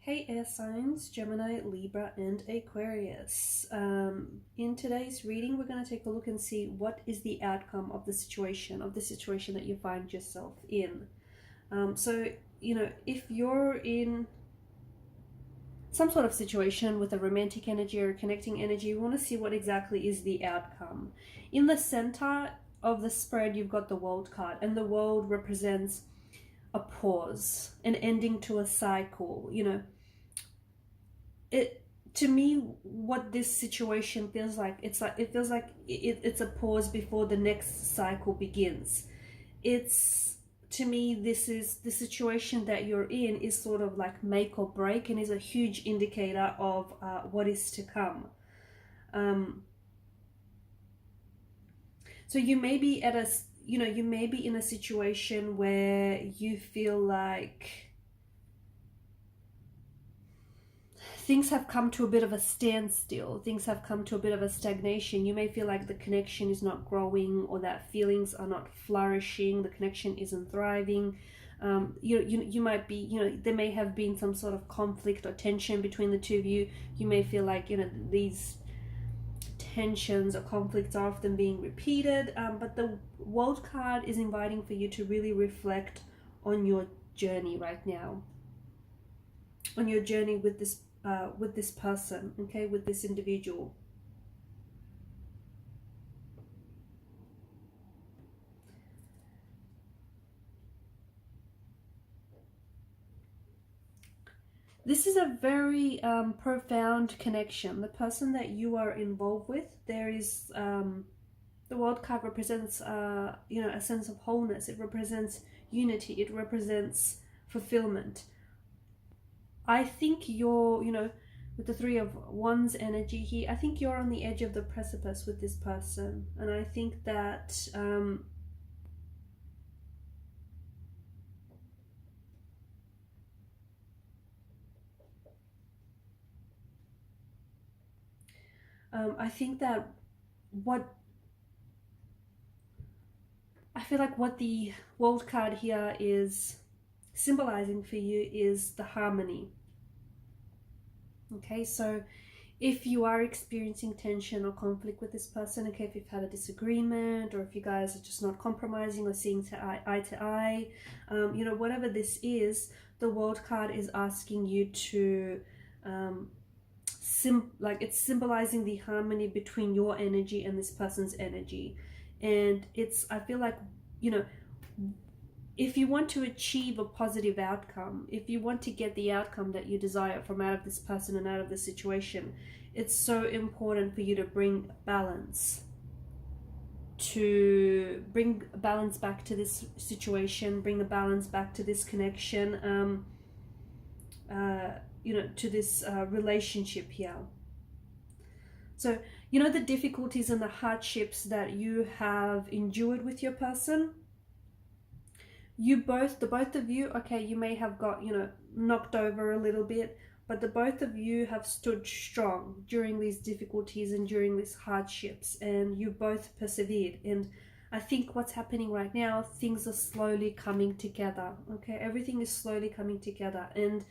Hey air signs, Gemini, Libra and Aquarius. In today's reading, we're going to take a look and see what is the outcome of the situation that you find yourself in. If you're in some sort of situation with a romantic energy or a connecting energy, we want to see what exactly is the outcome. In the center of the spread, you've got the World card, and the World represents a pause, an ending to a cycle. To me, what this situation feels like, it feels like it's a pause before the next cycle begins. To me, this is the situation that you're in is sort of like make or break, and is a huge indicator of what is to come. So you may be at you may be in a situation where you feel like things have come to a bit of a standstill. Things have come to a bit of a stagnation. You may feel like the connection is not growing, or that feelings are not flourishing. The connection isn't thriving. You might be, there may have been some sort of conflict or tension between the two of you. You may feel like, these tensions or conflicts are often being repeated. But the World card is inviting for you to really reflect on your journey right now. On your journey with this person, okay, with this individual. This is a very profound connection. The person that you are involved with, there is the World card represents a sense of wholeness. It represents unity. It represents fulfillment. I think you're, with the Three of Wands energy here, I think you're on the edge of the precipice with this person. And I think that I feel like what the World card here is symbolizing for you is the harmony. Okay, so if you are experiencing tension or conflict with this person, okay, if you've had a disagreement, or if you guys are just not compromising or seeing eye to eye, whatever this is, the World card is asking you to it's symbolizing the harmony between your energy and this person's energy. And I feel like, if you want to achieve a positive outcome, if you want to get the outcome that you desire from out of this person and out of this situation, it's so important for you to bring balance. To bring balance back to this situation, bring the balance back to this connection, to this relationship here. So, the difficulties and the hardships that you have endured with your person, the both of you, okay, you may have got, knocked over a little bit, but the both of you have stood strong during these difficulties and during these hardships, and you both persevered. And I think what's happening right now, things are slowly coming together, okay? Everything is slowly coming together. And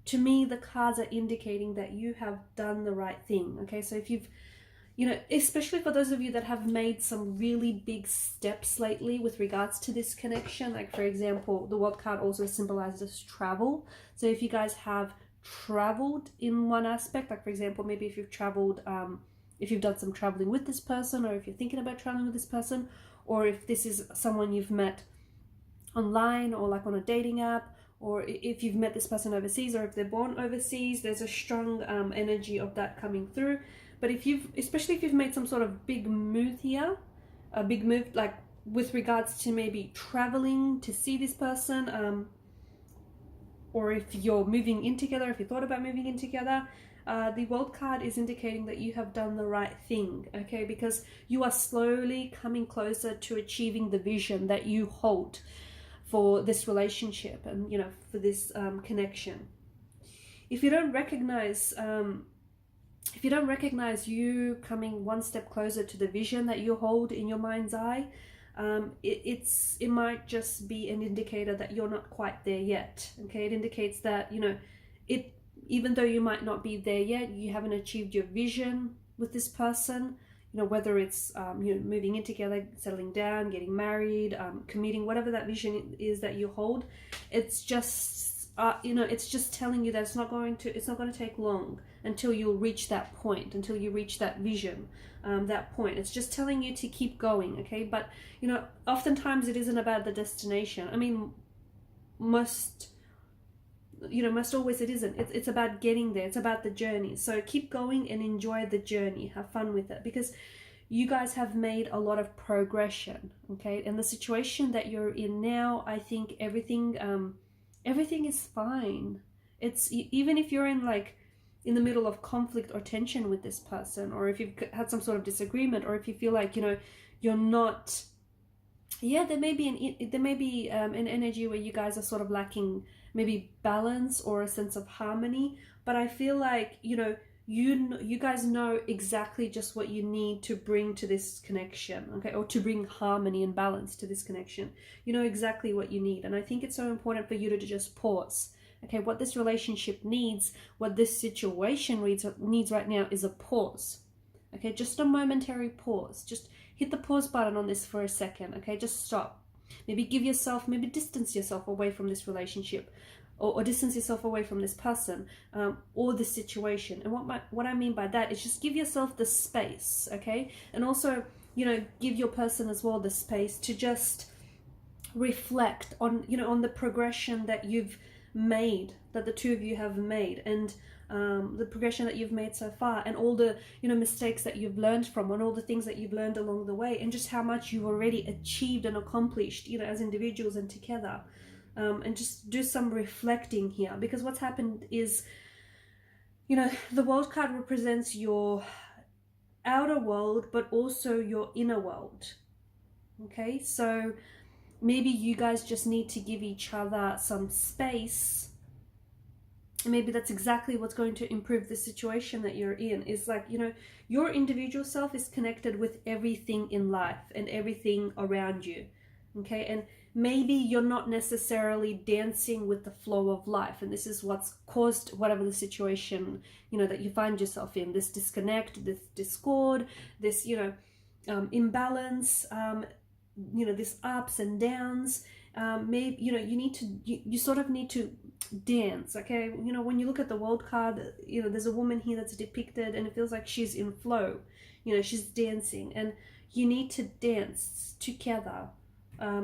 to me, the cards are indicating that you have done the right thing, okay? So if you've, especially for those of you that have made some really big steps lately with regards to this connection, like for example, the World card also symbolizes travel. So if you guys have traveled in one aspect, like for example, maybe if you've traveled, if you've done some traveling with this person, or if you're thinking about traveling with this person, or if this is someone you've met online or like on a dating app, or if you've met this person overseas, or if they're born overseas, there's a strong energy of that coming through. But especially if you've made some sort of big move here, a big move like with regards to maybe traveling to see this person, or if you're moving in together, if you thought about moving in together, the World card is indicating that you have done the right thing, okay? Because you are slowly coming closer to achieving the vision that you hold for this relationship and, for this connection. If you don't recognize you coming one step closer to the vision that you hold in your mind's eye, it might just be an indicator that you're not quite there yet. Okay, it indicates that even though you might not be there yet, you haven't achieved your vision with this person, whether it's moving in together, settling down, getting married, commuting, whatever that vision is that you hold. It's just it's just telling you that it's not going to take long until you'll reach that point, until you reach that vision, that point. It's just telling you to keep going, okay? But oftentimes it isn't about the destination. I mean, most always it isn't. It's about getting there. It's about the journey. So keep going and enjoy the journey. Have fun with it, because you guys have made a lot of progression, okay? And the situation that you're in now, I think everything is fine. It's even if you're in the middle of conflict or tension with this person, or if you've had some sort of disagreement, or if you feel like you're not, there may be an energy where you guys are sort of lacking maybe balance or a sense of harmony. But I feel like you guys know exactly just what you need to bring to this connection, okay, or to bring harmony and balance to this connection. You know exactly what you need. And I think it's so important for you to just pause. Okay, what this relationship needs, what this situation needs right now is a pause. Okay, just a momentary pause. Just hit the pause button on this for a second. Okay, just stop. Maybe distance yourself away from this relationship, or distance yourself away from this person, or this situation. And what I mean by that is just give yourself the space, okay? And also, give your person as well the space to just reflect on, on the progression that you've made, that the two of you have made, and the progression that you've made so far, and all the mistakes that you've learned from, and all the things that you've learned along the way, and just how much you've already achieved and accomplished, as individuals and together. And just do some reflecting here, because what's happened is, the world card represents your outer world, but also your inner world. Okay, so maybe you guys just need to give each other some space. And maybe that's exactly what's going to improve the situation that you're in. Is like, your individual self is connected with everything in life and everything around you. Okay, and maybe you're not necessarily dancing with the flow of life, and this is what's caused whatever the situation that you find yourself in, this disconnect, this discord, this imbalance, this ups and downs. Maybe you sort of need to dance, okay? When you look at the world card, there's a woman here that's depicted, and it feels like she's in flow, she's dancing, and you need to dance together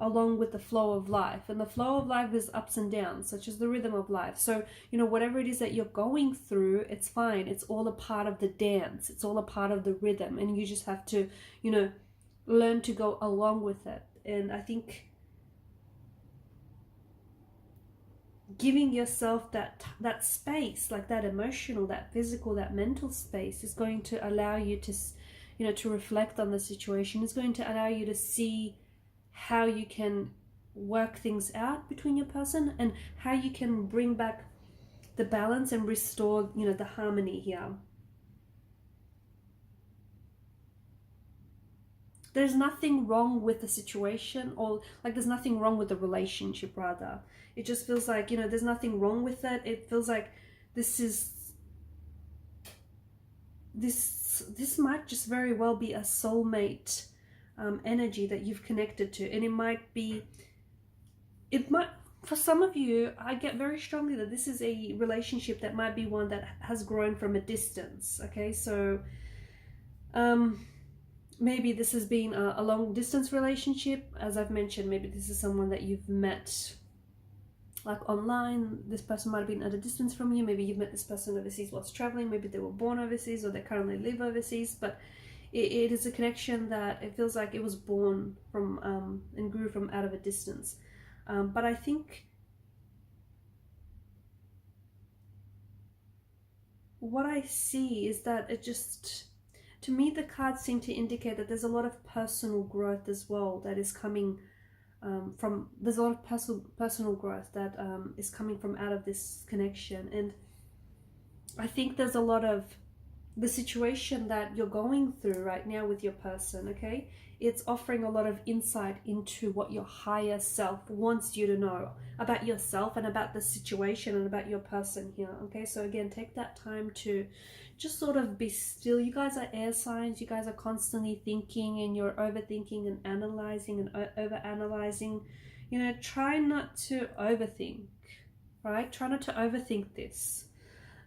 along with the flow of life. And the flow of life is ups and downs, such as the rhythm of life. So whatever it is that you're going through, it's fine. It's all a part of the dance. It's all a part of the rhythm, and you just have to learn to go along with it. And I think giving yourself that space, like that emotional, that physical, that mental space, is going to allow you to to reflect on the situation. It's going to allow you to see how you can work things out between your person, and how you can bring back the balance and restore the harmony here. There's nothing wrong with the situation, or there's nothing wrong with the relationship, rather. It just feels like there's nothing wrong with it. It feels like this might just very well be a soulmate energy that you've connected to. And it might for some of you, I get very strongly that this is a relationship that might be one that has grown from a distance. Okay, so maybe this has been a long distance relationship. As I've mentioned, maybe this is someone that you've met online. This person might have been at a distance from you. Maybe you've met this person overseas whilst traveling. Maybe they were born overseas, or they currently live overseas. But it is a connection that it feels like it was born from and grew from out of a distance. But I think what I see is that it just, to me, the cards seem to indicate that there's a lot of personal growth as well that is coming there's a lot of personal growth that is coming from out of this connection. And I think there's a lot of the situation that you're going through right now with your person, okay? It's offering a lot of insight into what your higher self wants you to know about yourself and about the situation and about your person here, okay? So again, take that time to just sort of be still. You guys are air signs. You guys are constantly thinking, and you're overthinking and analyzing and overanalyzing. You know, try not to overthink, right? Try not to overthink this.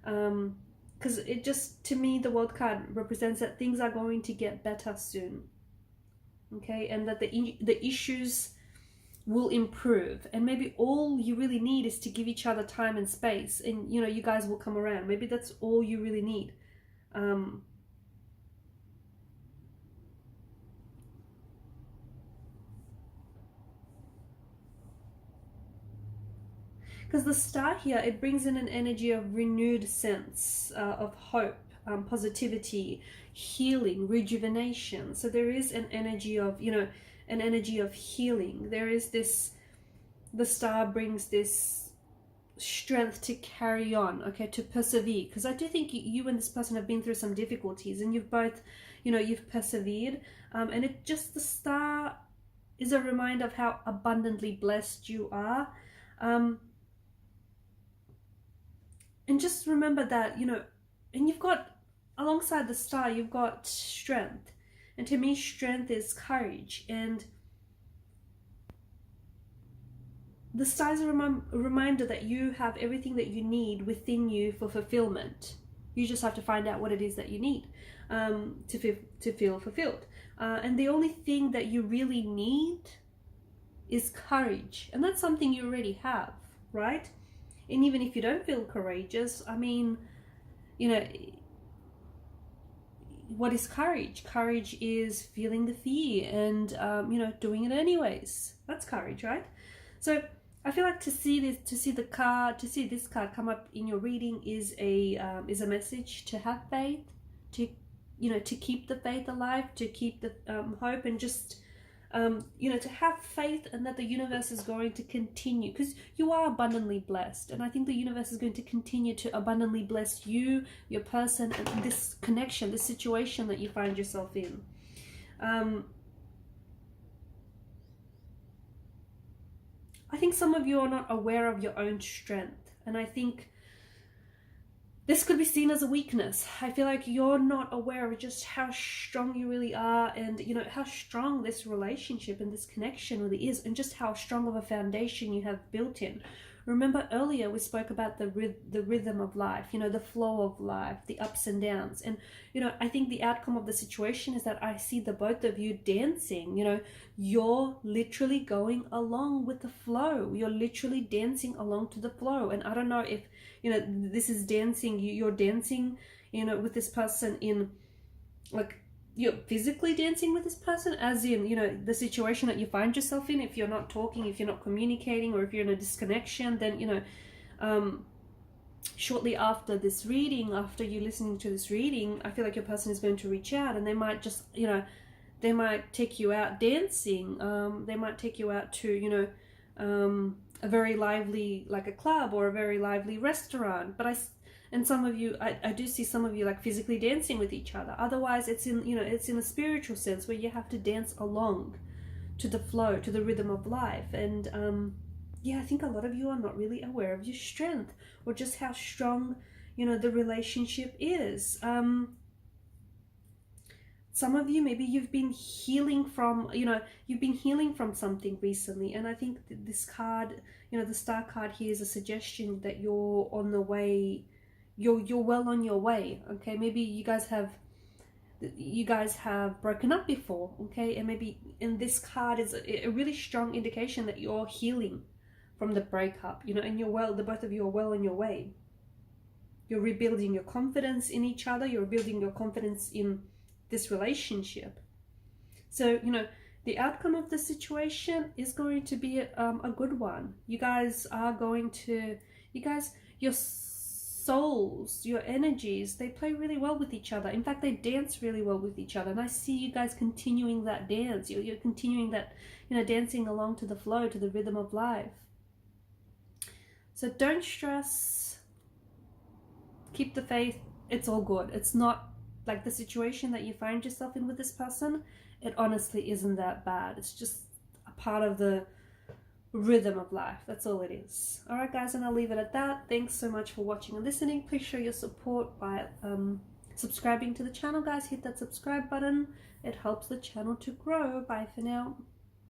Because it just, to me, the World card represents that things are going to get better soon. Okay, and that the issues will improve, and maybe all you really need is to give each other time and space, and you know, you guys will come around. Maybe that's all you really need. Because the star here, it brings in an energy of renewed sense of hope, positivity, healing, rejuvenation. So there is an energy of, you know, an energy of healing. There is this, the star brings this strength to carry on, okay, to persevere. Because I do think you and this person have been through some difficulties, and you've both, you know, you've persevered. And it just, the star is a reminder of how abundantly blessed you are. And just remember that, you know, and you've got, alongside the star, you've got strength. And to me, strength is courage. And the star is a reminder that you have everything that you need within you for fulfillment. You just have to find out what it is that you need to feel fulfilled. And the only thing that you really need is courage. And that's something you already have, right? And even if you don't feel courageous, I mean, you know, what is courage? Courage is feeling the fear and, you know, doing it anyways. That's courage, right? So I feel like to see this card come up in your reading is a message to have faith, to, you know, to keep the faith alive, to keep the hope, and just, you know, to have faith, and that the universe is going to continue, because you are abundantly blessed, and I think the universe is going to continue to abundantly bless you, your person, and this connection, this situation that you find yourself in. I think some of you are not aware of your own strength, and I think this could be seen as a weakness. I feel like you're not aware of just how strong you really are, and you know, how strong this relationship and this connection really is, and just how strong of a foundation you have built in. Remember earlier we spoke about the rhythm of life, you know, the flow of life, the ups and downs. And, you know, I think the outcome of the situation is that I see the both of you dancing. You know, you're literally going along with the flow. You're literally dancing along to the flow. And I don't know if, you know, this is dancing, you're dancing, you know, with this person in, like, you're physically dancing with this person, as in, you know, the situation that you find yourself in. If you're not talking, if you're not communicating, or if you're in a disconnection, then, you know, shortly after this reading, after you listening to this reading, I feel like your person is going to reach out, and they might just, you know, they might take you out dancing. They might take you out to, you know, a very lively, like a club or a very lively restaurant. But and some of you, I do see some of you like physically dancing with each other. Otherwise, it's in, you know, it's in a spiritual sense where you have to dance along to the flow, to the rhythm of life. And yeah, I think a lot of you are not really aware of your strength, or just how strong, you know, the relationship is. Some of you, maybe you've been healing from, you know, you've been healing from something recently. And I think this card, you know, the star card here is a suggestion that you're on the way. You're well on your way, okay? Maybe you guys have broken up before, okay? And maybe in this card is a really strong indication that you're healing from the breakup, you know, and you're well, the both of you are well on your way. You're rebuilding your confidence in each other. You're building your confidence in this relationship. So, you know, the outcome of the situation is going to be a good one. You guys are going to, your souls, your energies, they play really well with each other. In fact, they dance really well with each other. And I see you guys continuing that dance. You're continuing that, you know, dancing along to the flow, to the rhythm of life. So don't stress. Keep the faith. It's all good. It's not like the situation that you find yourself in with this person, it honestly isn't that bad. It's just a part of the rhythm of life. That's all it is. All right, guys, and I'll leave it at that. Thanks so much for watching and listening. Please show your support by subscribing to the channel, guys. Hit that subscribe button. It helps the channel to grow. Bye for now.